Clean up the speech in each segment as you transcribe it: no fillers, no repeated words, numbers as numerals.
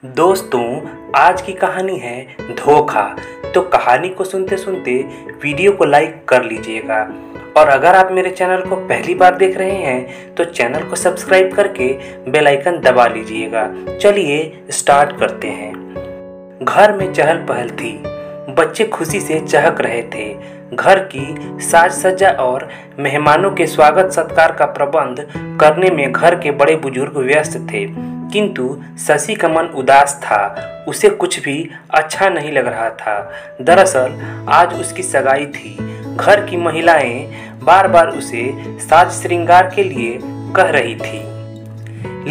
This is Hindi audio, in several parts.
दोस्तों, आज की कहानी है धोखा। तो कहानी को सुनते सुनते वीडियो को लाइक कर लीजिएगा और अगर आप मेरे चैनल को पहली बार देख रहे हैं तो चैनल को सब्सक्राइब करके बेल आइकन दबा लीजिएगा। चलिए स्टार्ट करते हैं। घर में चहल पहल थी, बच्चे खुशी से चहक रहे थे। घर की साज सज्जा और मेहमानों के स्वागत सत्कार का प्रबंध करने में घर के बड़े बुजुर्ग व्यस्त थे, किंतु शशि का मन उदास था। उसे कुछ भी अच्छा नहीं लग रहा था। दरअसल आज उसकी सगाई थी। घर की महिलाएं बार बार उसे साज श्रृंगार के लिए कह रही थी,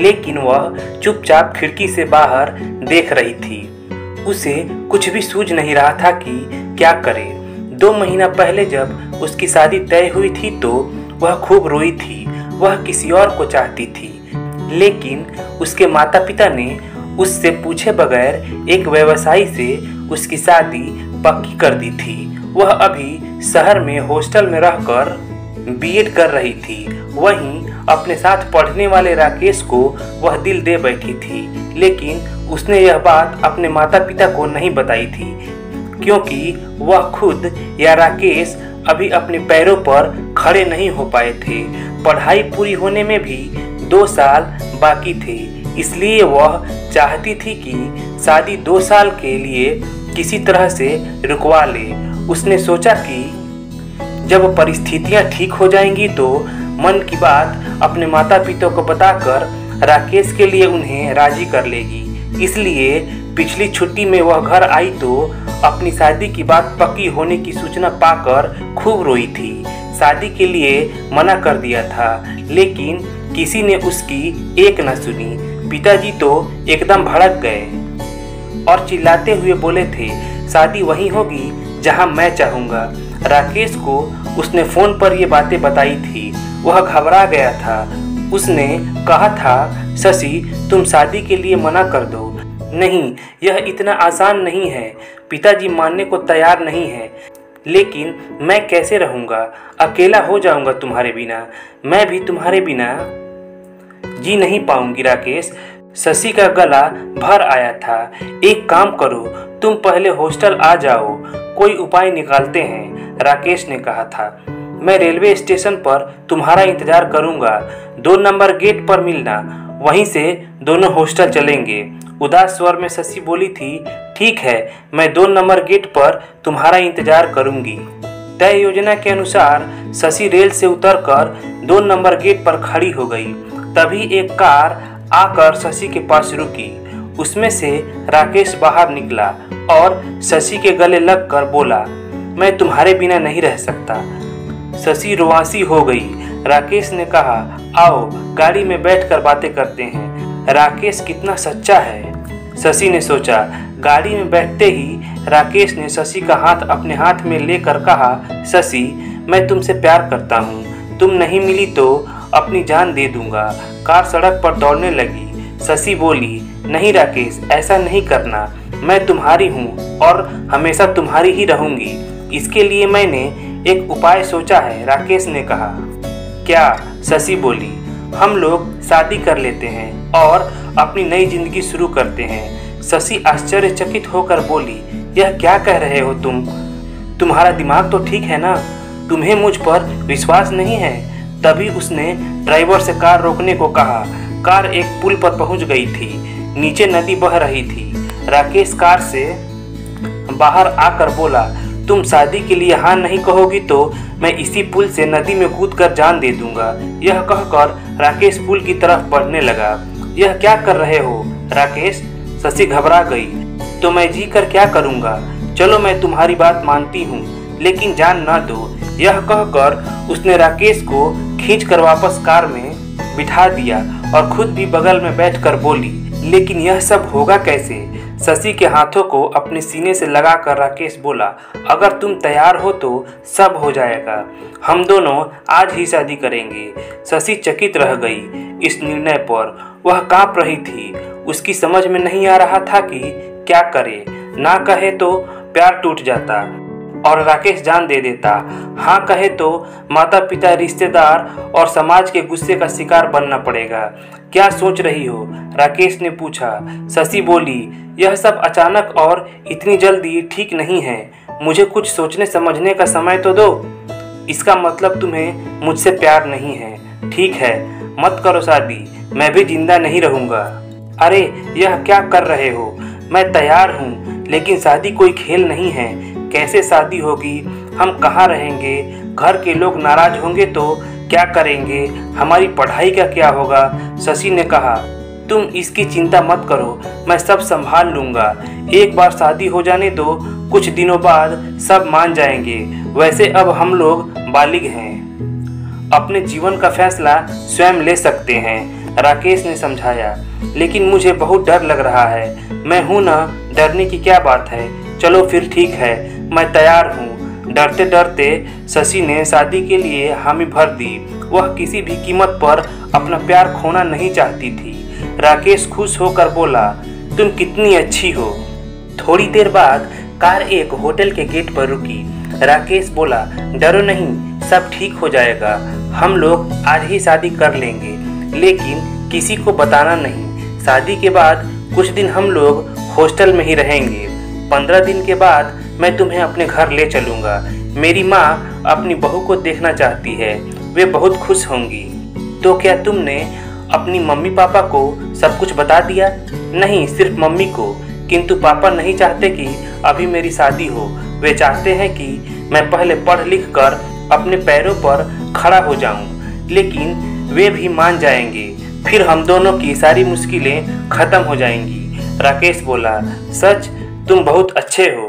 लेकिन वह चुपचाप खिड़की से बाहर देख रही थी। उसे कुछ भी सूझ नहीं रहा था कि क्या करे। 2 महीना पहले जब उसकी शादी तय हुई थी तो वह खूब रोई थी। वह किसी और को चाहती थी, लेकिन उसके माता पिता ने उससे पूछे बगैर एक व्यवसायी से उसकी शादी पक्की कर दी थी। वह अभी शहर में हॉस्टल में रहकर बीएड कर रही थी। वहीं अपने साथ पढ़ने वाले राकेश को वह दिल दे बैठी थी, लेकिन उसने यह बात अपने माता पिता को नहीं बताई थी, क्योंकि वह खुद या राकेश अभी अपने पैरों पर खड़े नहीं हो पाए थे। पढ़ाई पूरी होने में भी 2 साल बाकी थे, इसलिए वह चाहती थी कि शादी 2 साल के लिए किसी तरह से रुकवा ले। उसने सोचा कि जब परिस्थितियां ठीक हो जाएंगी तो मन की बात अपने माता पिता को बताकर राकेश के लिए उन्हें राजी कर लेगी। इसलिए पिछली छुट्टी में वह घर आई तो अपनी शादी की बात पक्की होने की सूचना पाकर खूब रोई थी। शादी के लिए मना कर दिया था, लेकिन किसी ने उसकी एक न सुनी। पिताजी तो एकदम भड़क गए और चिल्लाते हुए बोले थे, शादी वहीं होगी जहां मैं चाहूँगा। राकेश को उसने फ़ोन पर ये बातें बताई थी। वह घबरा गया था। उसने कहा था, शशि तुम शादी के लिए मना कर दो। नहीं, यह इतना आसान नहीं है। पिताजी मानने को तैयार नहीं है, लेकिन मैं कैसे रहूँगा? अकेला हो जाऊँगा तुम्हारे बिना। मैं भी तुम्हारे बिना जी नहीं पाऊंगी राकेश। शशि का गला भर आया था। एक काम करो, तुम पहले हॉस्टल आ जाओ, कोई उपाय निकालते हैं, राकेश ने कहा था। मैं रेलवे स्टेशन पर तुम्हारा इंतजार करूंगा। 2 नंबर गेट पर मिलना, वहीं से दोनों हॉस्टल चलेंगे। उदास स्वर में शशि बोली थी, ठीक है, मैं 2 नंबर गेट पर तुम्हारा इंतजार करूंगी। तय योजना के अनुसार शशि रेल से उतरकर 2 नंबर गेट पर खड़ी हो गई। तभी एक कार आकर शशि के पास रुकी। उसमें से राकेश बाहर निकला और शशि के गले लगकर बोला, मैं तुम्हारे बिना नहीं रह सकता। शशि रुआंसी हो गई। राकेश ने कहा, आओ गाड़ी में बैठकर बातें करते हैं। राकेश कितना सच्चा है, शशि ने सोचा। गाड़ी में बैठते ही राकेश ने शशि का हाथ अपने हाथ में लेकर कहा, शशि मैं तुमसे प्यार करता हूँ, तुम नहीं मिली तो अपनी जान दे दूंगा। कार सड़क पर दौड़ने लगी। शशि बोली, नहीं राकेश, ऐसा नहीं करना। मैं तुम्हारी हूँ और हमेशा तुम्हारी ही रहूंगी। इसके लिए मैंने एक उपाय सोचा है, राकेश ने कहा। क्या? शशि बोली, हम लोग शादी कर लेते हैं और अपनी नई जिंदगी शुरू करते हैं। शशि आश्चर्यचकित होकर बोली, यह क्या कह रहे हो तुम? तुम्हारा दिमाग तो ठीक है ना? तुम्हें मुझ पर विश्वास नहीं है? तभी उसने ड्राइवर से कार रोकने को कहा। कार एक पुल पर पहुंच गई थी। नीचे नदी बह रही थी। राकेश कार से बाहर आकर बोला, तुम शादी के लिए हाँ नहीं कहोगी तो मैं इसी पुल से नदी में कूदकर जान दे दूंगा। यह कहकर राकेश पुल की तरफ बढ़ने लगा। यह क्या कर रहे हो राकेश? शशि घबरा गई। तो मैं जी कर क्या करूंगा? चलो मैं तुम्हारी बात मानती हूँ, लेकिन जान ना दो। यह कहकर उसने राकेश को खींचकर वापस कार में बिठा दिया और खुद भी बगल में बैठकर बोली, लेकिन यह सब होगा कैसे? शशि के हाथों को अपने सीने से लगाकर राकेश बोला, अगर तुम तैयार हो तो सब हो जाएगा। हम दोनों आज ही शादी करेंगे। शशि चकित रह गई इस निर्णय पर। वह कांप रही थी। उसकी समझ में नहीं आ रहा था कि क्या करे। ना कहे तो प्यार टूट जाता और राकेश जान दे देता। हाँ कहे तो माता पिता, रिश्तेदार और समाज के गुस्से का शिकार बनना पड़ेगा। क्या सोच रही हो? राकेश ने पूछा। शशि बोली, यह सब अचानक और इतनी जल्दी ठीक नहीं है। मुझे कुछ सोचने समझने का समय तो दो। इसका मतलब तुम्हें मुझसे प्यार नहीं है। ठीक है, मत करो शादी, मैं भी जिंदा नहीं रहूँगा। अरे यह क्या कर रहे हो? मैं तैयार हूँ, लेकिन शादी कोई खेल नहीं है। कैसे शादी होगी? हम कहाँ रहेंगे? घर के लोग नाराज होंगे तो क्या करेंगे? हमारी पढ़ाई का क्या होगा? शशि ने कहा। तुम इसकी चिंता मत करो, मैं सब संभाल लूँगा। एक बार शादी हो जाने दो, कुछ दिनों बाद सब मान जाएंगे। वैसे अब हम लोग बालिग हैं, अपने जीवन का फैसला स्वयं ले सकते हैं, राकेश ने समझाया। लेकिन मुझे बहुत डर लग रहा है। मैं हूं ना, डरने की क्या बात है? चलो फिर ठीक है, मैं तैयार हूँ। डरते डरते शशि ने शादी के लिए हामी भर दी। वह किसी भी कीमत पर अपना प्यार खोना नहीं चाहती थी। राकेश खुश होकर बोला, तुम कितनी अच्छी हो। थोड़ी देर बाद कार एक होटल के गेट पर रुकी। राकेश बोला, डरो नहीं, सब ठीक हो जाएगा। हम लोग आज ही शादी कर लेंगे, लेकिन किसी को बताना नहीं। शादी के बाद कुछ दिन हम लोग हॉस्टल में ही रहेंगे। 15 दिन के बाद मैं तुम्हें अपने घर ले चलूँगा। मेरी माँ अपनी बहू को देखना चाहती है, वे बहुत खुश होंगी। तो क्या तुमने अपनी मम्मी पापा को सब कुछ बता दिया? नहीं, सिर्फ मम्मी को। किंतु पापा नहीं चाहते कि अभी मेरी शादी हो। वे चाहते हैं कि मैं पहले पढ़ लिख कर अपने पैरों पर खड़ा हो जाऊं। लेकिन वे भी मान जाएंगे, फिर हम दोनों की सारी मुश्किलें खत्म हो जाएंगी। राकेश बोला, सच, तुम बहुत अच्छे हो।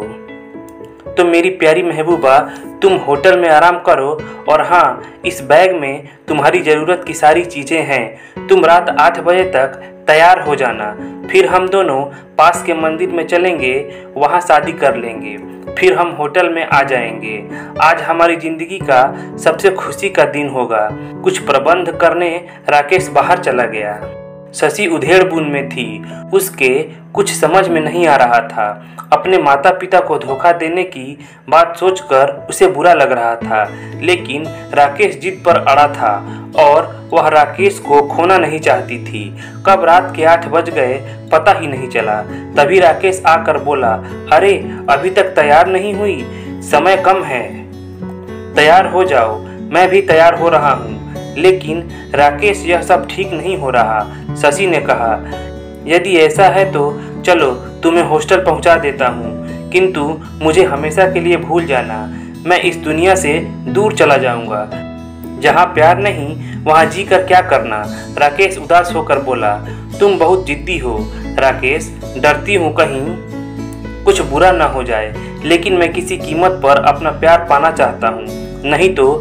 तो मेरी प्यारी महबूबा, तुम होटल में आराम करो। और हाँ, इस बैग में तुम्हारी ज़रूरत की सारी चीज़ें हैं। तुम रात 8 बजे तक तैयार हो जाना। फिर हम दोनों पास के मंदिर में चलेंगे, वहाँ शादी कर लेंगे। फिर हम होटल में आ जाएंगे। आज हमारी ज़िंदगी का सबसे खुशी का दिन होगा। कुछ प्रबंध करने राकेश बाहर चला गया। शशि उधेड़-बुन में थी। उसके कुछ समझ में नहीं आ रहा था। अपने माता पिता को धोखा देने की बात सोचकर उसे बुरा लग रहा था, लेकिन राकेश जिद पर अड़ा था और वह राकेश को खोना नहीं चाहती थी। कब रात के 8 बज गए पता ही नहीं चला। तभी राकेश आकर बोला, अरे अभी तक तैयार नहीं हुई? समय कम है, तैयार हो जाओ। मैं भी तैयार हो रहा हूँ। लेकिन राकेश, यह सब ठीक नहीं हो रहा। शशि ने कहा, यदि ऐसा है तो चलो तुम्हें हॉस्टल पहुंचा देता हूं, किंतु मुझे हमेशा के लिए भूल जाना। मैं इस दुनिया से दूर चला जाऊंगा। जहां प्यार नहीं वहां जी कर क्या करना? राकेश उदास होकर बोला, तुम बहुत जिद्दी हो राकेश। डरती हूं कहीं कुछ बुरा ना हो जाए, लेकिन मैं किसी कीमत पर अपना प्यार पाना चाहता हूं। नहीं तो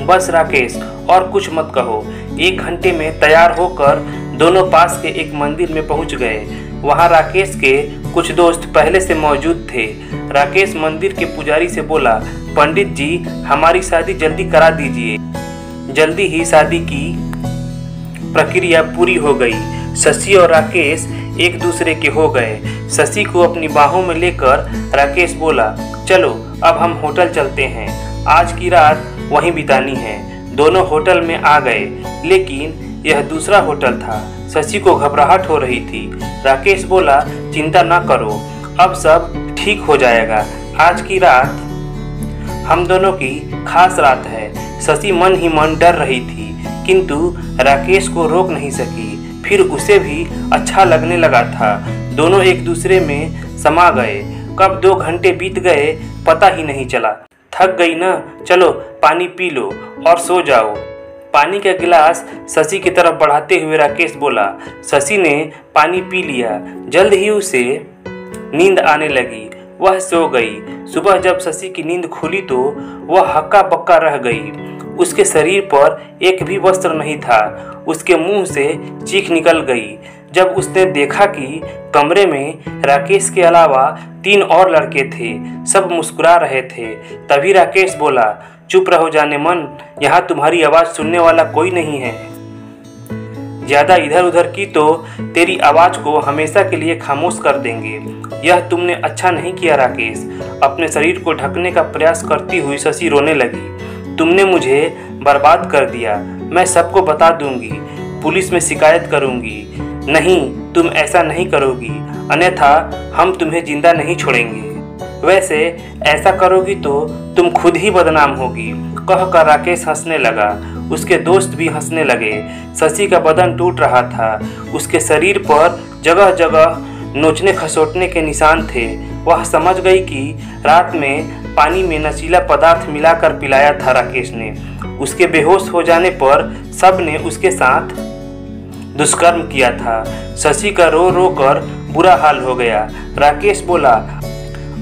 बस राकेश, और कुछ मत कहो। 1 घंटे में तैयार होकर दोनों पास के एक मंदिर में पहुंच गए। वहां राकेश के कुछ दोस्त पहले से मौजूद थे। राकेश मंदिर के पुजारी से बोला, पंडित जी, हमारी शादी जल्दी करा दीजिए। जल्दी ही शादी की प्रक्रिया पूरी हो गई। शशि और राकेश एक दूसरे के हो गए। शशि को अपनी बाहों में लेकर राकेश बोला, चलो अब हम होटल चलते हैं। आज की रात वहीं बितानी है। दोनों होटल में आ गए, लेकिन यह दूसरा होटल था। शशि को घबराहट हो रही थी। राकेश बोला, चिंता ना करो, अब सब ठीक हो जाएगा। आज की रात हम दोनों की खास रात है। शशि मन ही मन डर रही थी, किंतु राकेश को रोक नहीं सकी। फिर उसे भी अच्छा लगने लगा था। दोनों एक दूसरे में समा गए। कब 2 घंटे बीत गए पता ही नहीं चला। थक गई ना, चलो पानी पी लो और सो जाओ। पानी का गिलास शशि की तरफ बढ़ाते हुए राकेश बोला। शशि ने पानी पी लिया। जल्द ही उसे नींद आने लगी। वह सो गई। सुबह जब शशि की नींद खुली तो वह हक्का बक्का रह गई। उसके शरीर पर एक भी वस्त्र नहीं था। उसके मुंह से चीख निकल गई जब उसने देखा कि कमरे में राकेश के अलावा 3 और लड़के थे। सब मुस्कुरा रहे थे। तभी राकेश बोला, चुप रहो जाने मन, यहाँ तुम्हारी आवाज़ सुनने वाला कोई नहीं है। ज़्यादा इधर उधर की तो तेरी आवाज़ को हमेशा के लिए खामोश कर देंगे। यह तुमने अच्छा नहीं किया राकेश। अपने शरीर को ढकने का प्रयास करती हुई शशि रोने लगी। तुमने मुझे बर्बाद कर दिया। मैं सबको बता दूंगी। पुलिस में शिकायत करूंगी। नहीं, तुम ऐसा नहीं करोगी, अन्यथा हम तुम्हें जिंदा नहीं छोड़ेंगे। वैसे ऐसा करोगी तो तुम खुद ही बदनाम होगी। कहकर राकेश हंसने लगा। उसके दोस्त भी हंसने लगे। शशि का बदन टूट रहा था। उसके शरीर पर जगह जगह नोचने खसोटने के निशान थे। वह समझ गई कि रात में पानी में नशीला पदार्थ मिलाकर पिलाया था राकेश ने। उसके बेहोश हो जाने पर सब ने उसके साथ दुष्कर्म किया था। शशि का रो रो कर बुरा हाल हो गया। राकेश बोला,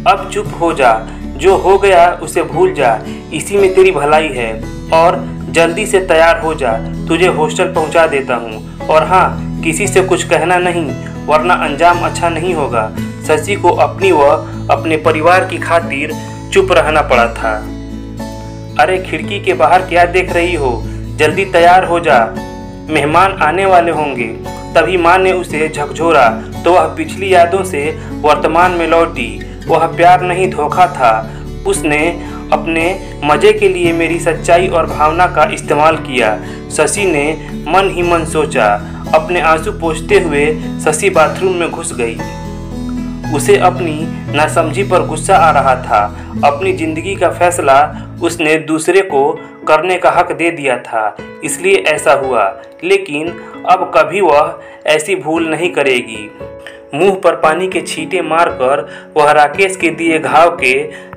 अब चुप हो जा, जो हो गया उसे भूल जा, इसी में तेरी भलाई है। और जल्दी से तैयार हो जा, तुझे हॉस्टल पहुंचा देता हूं। और हाँ, किसी से कुछ कहना नहीं, वरना अंजाम अच्छा नहीं होगा। शशि को अपनी व अपने परिवार की खातिर चुप रहना पड़ा था। अरे खिड़की के बाहर क्या देख रही हो, जल्दी तैयार हो जा, मेहमान आने वाले होंगे। तभी माँ ने उसे झकझोरा तो वह पिछली यादों से वर्तमान में लौटी। वह प्यार नहीं धोखा था। उसने अपने मजे के लिए मेरी सच्चाई और भावना का इस्तेमाल किया। शशि ने मन ही मन सोचा। अपने आंसू पोंछते हुए शशि बाथरूम में घुस गई। उसे अपनी नासमझी पर गुस्सा आ रहा था। अपनी जिंदगी का फैसला उसने दूसरे को करने का हक दे दिया था, इसलिए ऐसा हुआ। लेकिन अब कभी वह ऐसी भूल नहीं करेगी। मुंह पर पानी के छींटे मारकर वह राकेश के दिए घाव के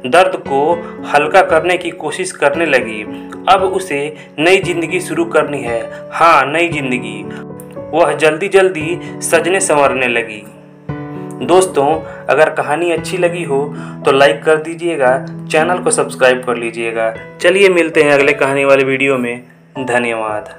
दर्द को हल्का करने की कोशिश करने लगी। अब उसे नई जिंदगी शुरू करनी है। हाँ, नई जिंदगी। वह जल्दी जल्दी सजने संवरने लगी। दोस्तों, अगर कहानी अच्छी लगी हो तो लाइक कर दीजिएगा, चैनल को सब्सक्राइब कर लीजिएगा। चलिए मिलते हैं अगले कहानी वाले वीडियो में। धन्यवाद।